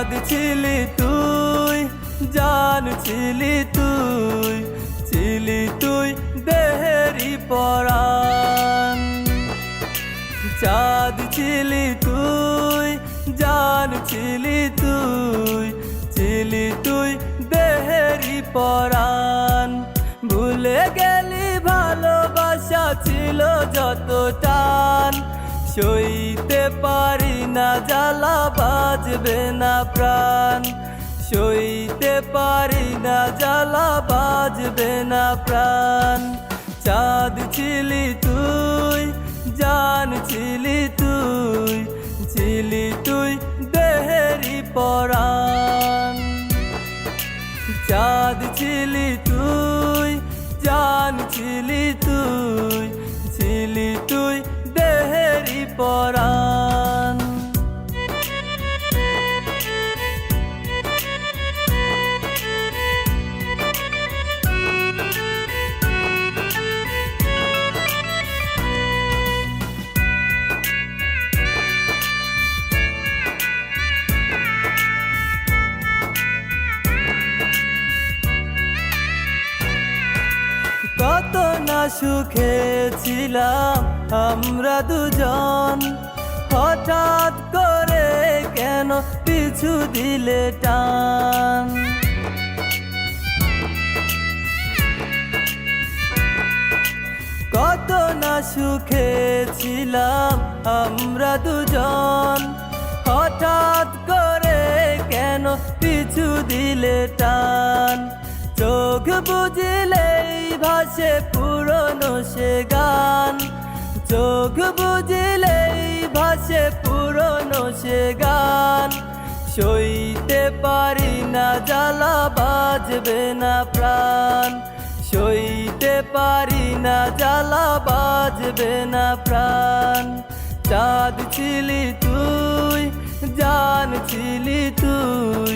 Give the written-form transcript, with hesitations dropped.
চাঁদ ছিলি তুই, জান ছিলি তুই, ছিলি তুই দেহেরি পরাণ। চাঁদ ছিলি তুই, জান ছিলি তুই, ছিলি তুই দেহেরি পরাণ। ভুলে গেলি ভালোবাসা ছিল যত টান, সইতে পারি না জ্বালা বাজবে না প্রাণ, সইতে পারি না জ্বালা বাজবে না প্রাণ। চাঁদ ছিলি তুই, জান ছিলি তুই, ছিলি তুই দেহেরি পরাণ। চাঁদ ছিলি তুই, জান ছিলি তুই, ছিলি তুই দেহেরি পরাণ। কত না সুখে ছিলাম আমরা দুজন, হঠাৎ করে কেন পিছু দিলে টান। কত না সুখে ছিলাম আমরা দুজন, হঠাৎ করে কেন পিছু দিলে টান। চোখ বুঝলেই ভাসে পুরনো সে গান, চোখ বুঝলেই ভাসে পুরনো সে গান। সইতে পারি না জ্বালা বাজবে না প্রাণ, সইতে পারি না জ্বালা বাজবে না প্রাণ। চাঁদ ছিলি তুই, জান ছিলি তুই,